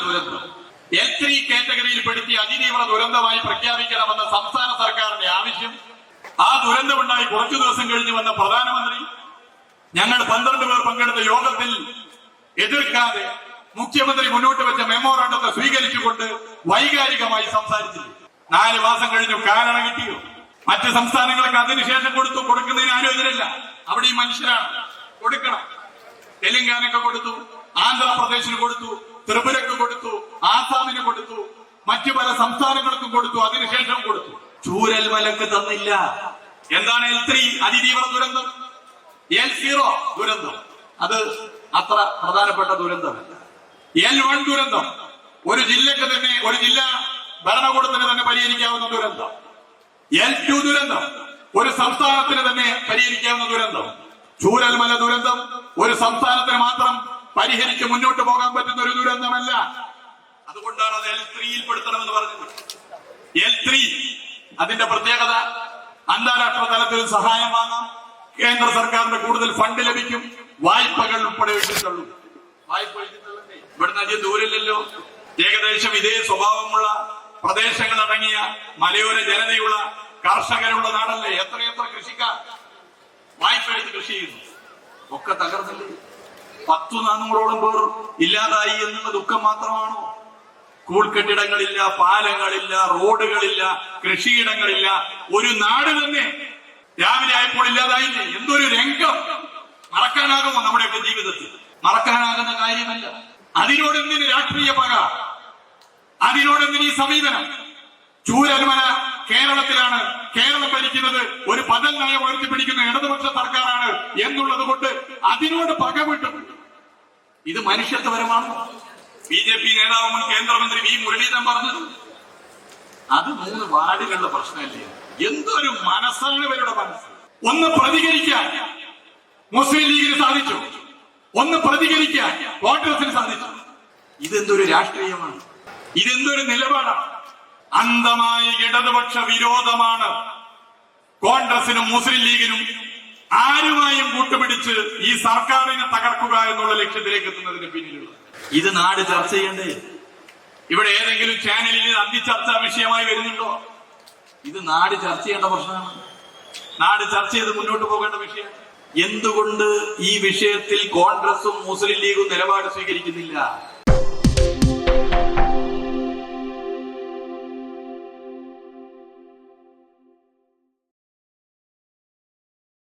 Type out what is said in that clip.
ദുരന്തം L3 കാറ്റഗറിയിൽ പെടുത്തി അതിതീവ്ര ദുരന്തമായി പ്രഖ്യാപിക്കണമെന്ന സംസ്ഥാന സർക്കാരിന്റെ ആവശ്യം. ആ ദുരന്തമുണ്ടായി കുറച്ചു ദിവസം കഴിഞ്ഞ് വന്ന പ്രധാനമന്ത്രി ഞങ്ങൾ 12 പേർ പങ്കെടുത്ത യോഗത്തിൽ എതിർക്കാതെ മുഖ്യമന്ത്രി മുന്നോട്ട് വെച്ച മെമ്മോറാണ്ടത്തെ സ്വീകരിച്ചുകൊണ്ട് വൈകാരികമായി സംസാരിച്ചില്ല. 4 മാസം കഴിഞ്ഞു. കാരണം കിട്ടിയോ? മറ്റ് സംസ്ഥാനങ്ങൾക്ക് അതിനുശേഷം കൊടുക്കുന്നതിന് ആരും എതിരല്ല. അവിടെ ഈ മനുഷ്യരാണ്, കൊടുക്കണം. തെലങ്കാനക്ക് കൊടുത്തു, ആന്ധ്രാപ്രദേശിന് കൊടുത്തു, ത്രിപുരക്ക് കൊടുത്തു, ആസാമിന് കൊടുത്തു, മറ്റു പല സംസ്ഥാനങ്ങൾക്കും കൊടുത്തു, അതിനുശേഷം കൊടുത്തു. ചൂരൽമലക്ക് തന്നില്ല. എന്താണ് L3 അതിതീവ്ര ദുരന്തം? L0 ദുരന്തം അത് അത്ര പ്രധാനപ്പെട്ട ദുരന്തമല്ല. L1 ദുരന്തം ഒരു ജില്ലക്ക് തന്നെ, ഒരു ജില്ലാ ഭരണകൂടത്തിന് തന്നെ പരിഹരിക്കാവുന്ന ദുരന്തം. L2 ദുരന്തം ഒരു സംസ്ഥാനത്തിന് തന്നെ പരിഹരിക്കാവുന്ന ദുരന്തം. ചൂരൽമല ദുരന്തം ഒരു സംസ്ഥാനത്തിന് മാത്രം പരിഹരിച്ച് മുന്നോട്ട് പോകാൻ പറ്റുന്ന ഒരു ദുരന്തമല്ല. അതുകൊണ്ടാണ് അത് L3യിൽ പെടുത്തണമെന്ന് പറഞ്ഞത്. L3 അതിന്റെ പ്രത്യേകത, അന്താരാഷ്ട്ര തലത്തിൽ സഹായം വാങ്ങാം, കേന്ദ്ര സർക്കാരിന്റെ കൂടുതൽ ഫണ്ട് ലഭിക്കും, വായ്പകൾ ഉൾപ്പെടെ എഴുതിത്തള്ളൂ. വായ്പ എഴുതിത്തള്ളണ്ടേ? ഇവിടുന്ന് അധികം ദൂരമില്ലല്ലോ. ഏകദേശം ഇതേ സ്വഭാവമുള്ള പ്രദേശങ്ങളടങ്ങിയ മലയോര ജനതയുള്ള കർഷകരുള്ള നാടല്ലേ. എത്രയെത്ര കൃഷിക്കാർ വായ്പ എടുത്ത് കൃഷി ചെയ്യുന്നു. ഒക്കെ തകർന്നില്ലേ? 100-400ഓളം പേർ ഇല്ലാതായി എന്നുള്ള ദുഃഖം മാത്രമാണോ? സ്കൂൾ കെട്ടിടങ്ങളില്ല, പാലങ്ങളില്ല, റോഡുകളില്ല, കൃഷിയിടങ്ങളില്ല. ഒരു നാട് തന്നെ രാവിലെ ആയപ്പോൾ ഇല്ലാതായില്ലേ? എന്തൊരു രംഗം! മറക്കാനാകുമോ നമ്മുടെയൊക്കെ ജീവിതത്തിൽ? മറക്കാനാകുന്ന കാര്യമല്ല. അതിനോടെന്തിന് രാഷ്ട്രീയ പക? അതിനോടെന്തിന് ഈ സമീപനം? ചൂരൽമല കേരളത്തിലാണ്, കേരളം ഭരിക്കുന്നത് ഒരു ബദൽ നയം ഉയർത്തിപ്പിടിക്കുന്ന ഇടതുപക്ഷ സർക്കാരാണ് എന്നുള്ളത് കൊണ്ട് അതിനോട് പകവിട്ടു. ഇത് മനുഷ്യത്വപരമാണ്. BJP നേതാവ് മുൻ കേന്ദ്രമന്ത്രി V മുരളീധരൻ പറഞ്ഞത് അത് 3 വാർഡുകളുടെ പ്രശ്നമല്ലേ? എന്തൊരു മനസ്സാണ് ഇവരുടെ മനസ്സ്! ഒന്ന് പ്രതികരിക്കാൻ മുസ്ലിം ലീഗിന് സാധിച്ചു, ഒന്ന് പ്രതികരിക്കാൻ കോൺഗ്രസിന് സാധിച്ചു. ഇതെന്തൊരു രാഷ്ട്രീയമാണ്? ഇതെന്തൊരു നിലപാടാണ്? അന്ധമായ ഇടതുപക്ഷ വിരോധമാണ് കോൺഗ്രസിനും മുസ്ലിം ലീഗിനും ആരുമായും കൂട്ടുപിടിച്ച് ഈ സർക്കാരിനെ തകർക്കുക എന്നുള്ള ലക്ഷ്യത്തിലേക്ക് എത്തുന്നതിന് പിന്നിലുള്ളത്. ഇത് നാട് ചർച്ച ചെയ്യണ്ടേ? ഇവിടെ ഏതെങ്കിലും ചാനലിൽ അന്തിച്ചർച്ചാ വിഷയമായി വരുന്നുണ്ടോ? ഇത് നാട് ചർച്ച ചെയ്യേണ്ട പ്രശ്നമാണ്. നാട് ചർച്ച ചെയ്ത് മുന്നോട്ട് പോകേണ്ട വിഷയം. എന്തുകൊണ്ട് ഈ വിഷയത്തിൽ കോൺഗ്രസും മുസ്ലിം ലീഗും നിലപാട് സ്വീകരിക്കുന്നില്ല?